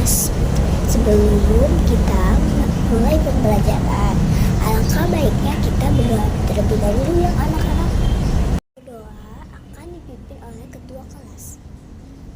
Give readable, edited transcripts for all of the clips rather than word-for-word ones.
kelas. Sebelum kita mulai pembelajaran, alangkah baiknya kita berdoa terlebih dahulu ya anak-anak. Doa akan dipimpin oleh ketua kelas.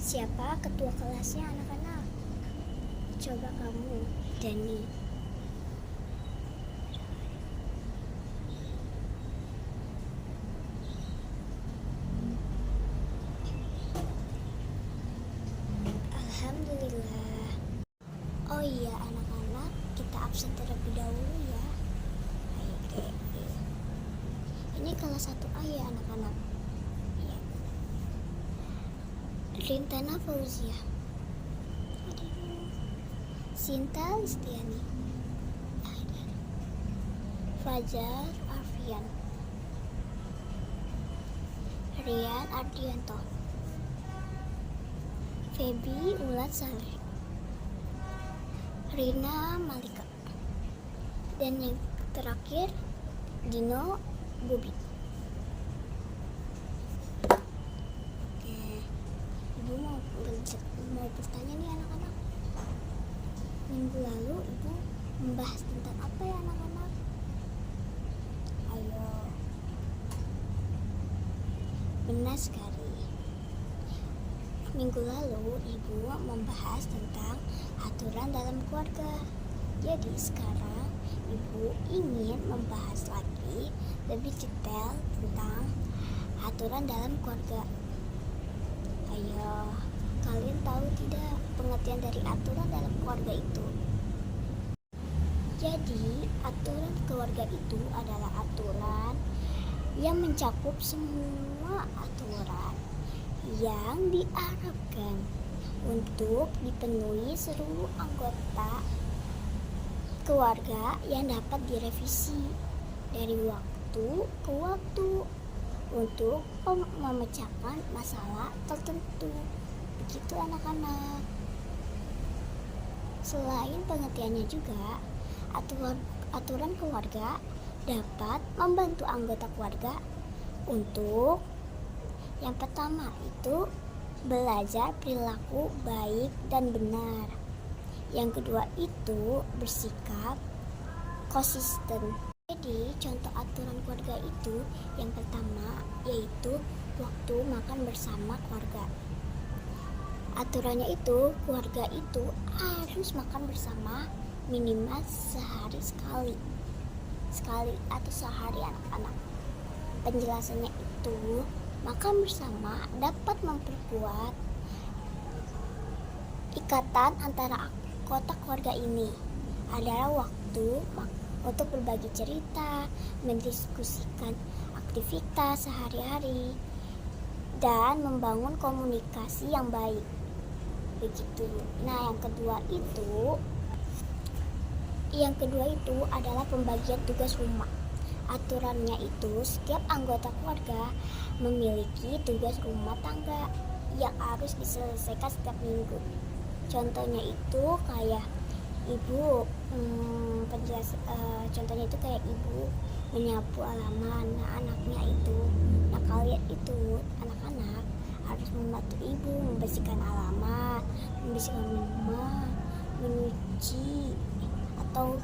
Siapa ketua kelasnya anak-anak? Coba kamu, Dani. Alhamdulillah. Oh iya anak-anak, kita absen terlebih dahulu ya. Oke. Ini kelas 1A ya anak-anak. Ya. Rintana Fauzia. Sinta Listiani. Fajar Arfian. Rian Ardianto. Feby Ulat Saleh. Rina Malika. Dan yang terakhir Dino Bobi. Oke, Ibu mau bertanya nih anak-anak. Minggu lalu Ibu membahas tentang apa ya anak-anak? Ayo. Benar sekali. Minggu lalu Ibu membahas tentang aturan dalam keluarga. Jadi sekarang Ibu ingin membahas lagi lebih detail tentang aturan dalam keluarga. Ayo, kalian tahu tidak pengertian dari aturan dalam keluarga itu? Jadi, aturan keluarga itu adalah aturan yang mencakup semua aturan yang diharapkan untuk dipenuhi seluruh anggota keluarga yang dapat direvisi dari waktu ke waktu untuk memecahkan masalah tertentu. Begitu anak-anak. Selain pengertiannya juga, aturan keluarga dapat membantu anggota keluarga untuk yang pertama itu belajar perilaku baik dan benar. Yang kedua itu bersikap konsisten. Jadi contoh aturan keluarga itu yang pertama yaitu waktu makan bersama keluarga. Aturannya itu keluarga itu harus makan bersama minimal sehari sekali atau sehari anak-anak. Penjelasannya itu makan bersama dapat memperkuat ikatan antara anggota keluarga ini. Adalah waktu untuk berbagi cerita, mendiskusikan aktivitas sehari-hari, dan membangun komunikasi yang baik. Begitu. Nah, yang kedua itu adalah pembagian tugas rumah. Aturannya itu setiap anggota keluarga memiliki tugas rumah tangga yang harus diselesaikan setiap minggu. Contohnya itu kayak ibu contohnya itu kayak ibu menyapu halaman. Kalian itu anak-anak harus membantu ibu membersihkan halaman, membersihkan rumah, menyuci atau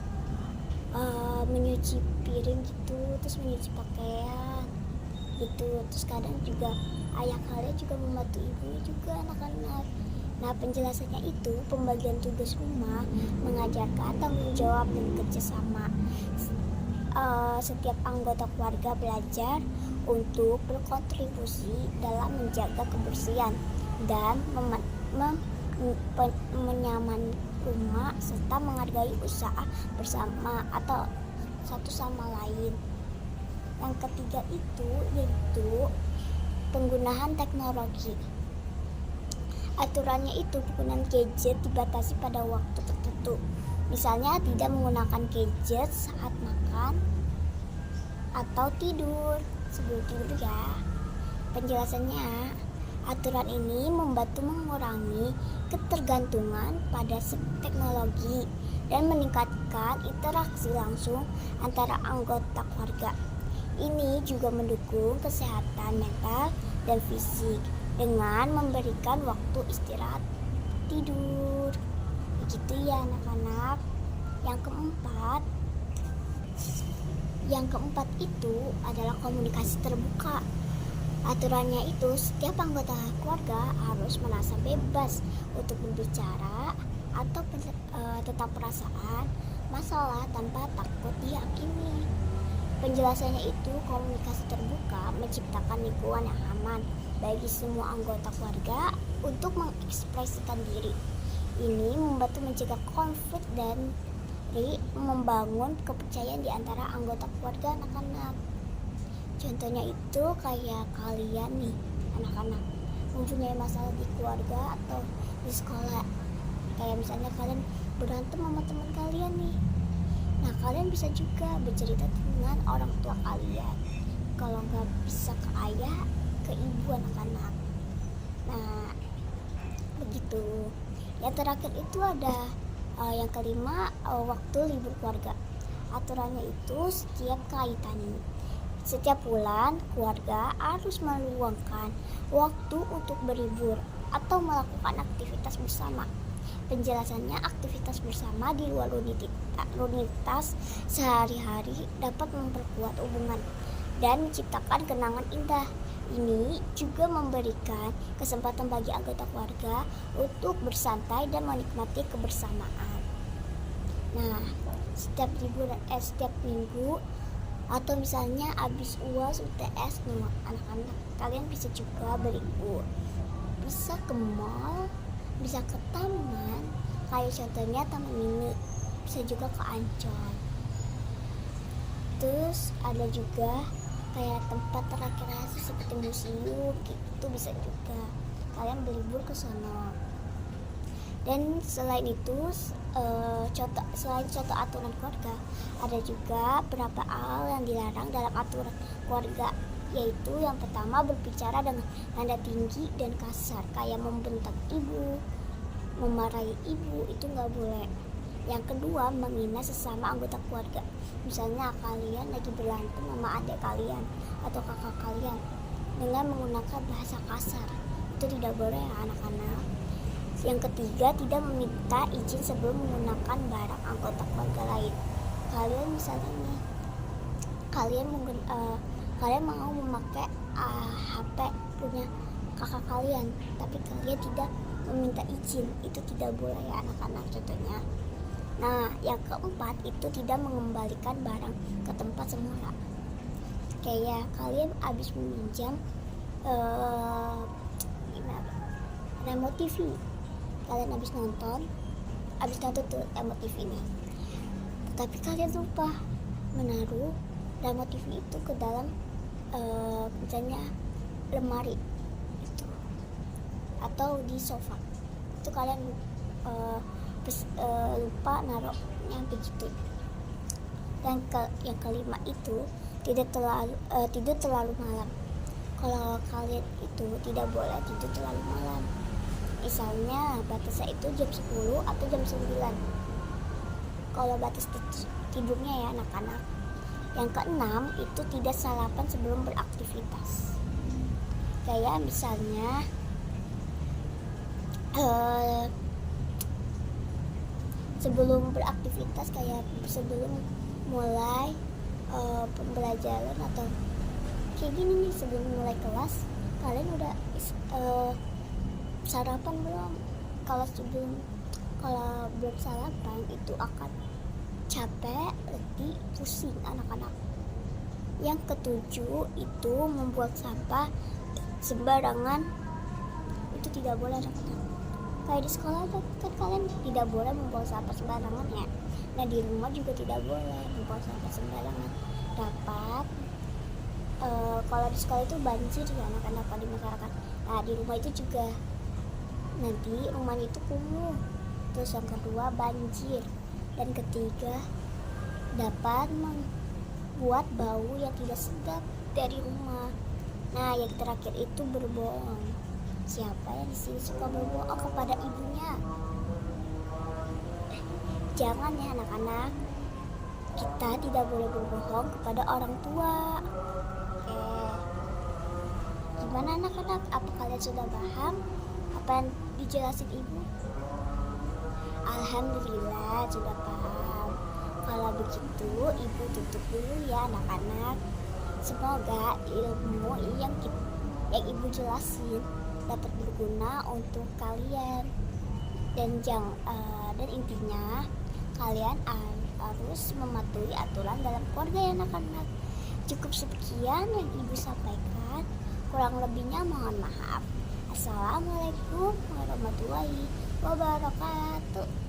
menyuci piring gitu, terus menyuci pakaian gitu. Terus kadang juga ayah kalian juga membantu ibu juga anak-anak. Nah, penjelasannya itu pembagian tugas rumah mengajarkan tanggung jawab dan kerjasama. Setiap anggota keluarga belajar untuk berkontribusi dalam menjaga kebersihan dan menyaman rumah serta menghargai usaha bersama atau satu sama lain. Yang ketiga itu yaitu penggunaan teknologi. Aturannya itu penggunaan gadget dibatasi pada waktu tertentu. Misalnya tidak menggunakan gadget saat makan atau tidur. Sebelum tidur ya. Penjelasannya, aturan ini membantu mengurangi ketergantungan pada teknologi dan meningkatkan interaksi langsung antara anggota keluarga. Ini juga mendukung kesehatan mental dan fisik dengan memberikan waktu istirahat tidur. Begitu ya anak-anak. Yang keempat itu adalah komunikasi terbuka. Aturannya itu setiap anggota keluarga harus merasa bebas untuk berbicara atau tentang perasaan, masalah tanpa takut dihakimi. Penjelasannya itu komunikasi terbuka menciptakan lingkungan yang aman bagi semua anggota keluarga untuk mengekspresikan diri. Ini membantu mencegah konflik dan membangun kepercayaan di antara anggota keluarga anak-anak. Contohnya itu kayak kalian nih anak-anak mempunyai masalah di keluarga atau di sekolah. Kayak misalnya kalian berantem sama teman kalian nih. Nah, kalian bisa juga bercerita dengan orang tua kalian. Kalau nggak bisa ke ayah, ke ibu anak-anak. Nah, begitu. Yang terakhir itu ada yang kelima, waktu libur keluarga. Aturannya itu setiap bulan keluarga harus meluangkan waktu untuk berlibur atau melakukan aktivitas bersama. Penjelasannya, aktivitas bersama di luar rutinitas sehari-hari dapat memperkuat hubungan dan menciptakan kenangan indah. Ini juga memberikan kesempatan bagi anggota keluarga untuk bersantai dan menikmati kebersamaan. Nah, setiap minggu atau misalnya habis UAS UTS nih anak-anak, kalian bisa juga berlibur. Bisa ke mall, bisa ke taman, kayak contohnya taman mini, bisa juga ke Ancol. Terus ada juga kayak tempat rekreasi seperti museum gitu, bisa juga kalian berlibur ke sana. Dan selain itu selain contoh aturan keluarga, ada juga beberapa hal yang dilarang dalam aturan keluarga, yaitu yang pertama berbicara dengan nada tinggi dan kasar, kayak membentak ibu, memarahi ibu, itu nggak boleh. Yang kedua, menghina sesama anggota keluarga. Misalnya kalian lagi berantem sama adik kalian atau kakak kalian dengan menggunakan bahasa kasar, itu tidak boleh ya anak-anak. Yang ketiga, tidak meminta izin sebelum menggunakan barang anggota keluarga lain. Kalian misalnya nih, kalian mau memakai HP punya kakak kalian, tapi kalian tidak meminta izin, itu tidak boleh ya anak-anak contohnya. Nah, yang keempat itu tidak mengembalikan barang ke tempat semula. Kayak kalian habis meminjam remote TV, kalian habis nonton tuh remote TV ini, tapi kalian lupa menaruh remote TV itu ke dalam misalnya lemari itu atau di sofa, itu kalian lupa naruhnya begitu. Dan yang kelima itu tidur terlalu malam. Kalau kalian itu tidak boleh tidur terlalu malam. Misalnya batasnya itu jam 10 atau jam 9. Kalau batas tidurnya ya anak-anak. Yang keenam itu tidak sarapan sebelum beraktivitas. Kayak misalnya sebelum beraktivitas, kayak sebelum mulai pembelajaran atau kayak gini nih, sebelum mulai kelas kalian udah sarapan belum? Kalau belum sarapan itu akan capek, letih, pusing anak-anak. Yang ketujuh itu membuang sampah sembarangan, itu tidak boleh anak-anak. Kayak di sekolah kan kalian tidak boleh membuang sampah sembarangan ya. Nah, di rumah juga tidak boleh membuang sampah sembarangan. Kalau di sekolah itu banjir ya anak-anak di masyarakat. Nah, di rumah itu juga nanti rumahnya itu kumuh. Terus yang kedua banjir, dan ketiga dapat membuat bau yang tidak sedap dari rumah. Nah, yang terakhir itu berbohong. Siapa yang di sini suka berbohong kepada ibunya? Jangan ya anak-anak. Kita tidak boleh berbohong kepada orang tua. Oke. Gimana anak-anak? Apa kalian sudah paham apa yang dijelasin ibu? Alhamdulillah sudah paham. Kalau begitu ibu tutup dulu ya anak-anak. Semoga ilmu yang ibu jelasin dapat berguna untuk kalian. Dan intinya kalian harus mematuhi aturan dalam keluarga ya anak-anak. Cukup sekian yang ibu sampaikan, kurang lebihnya mohon maaf. Assalamualaikum warahmatullahi wabarakatuh.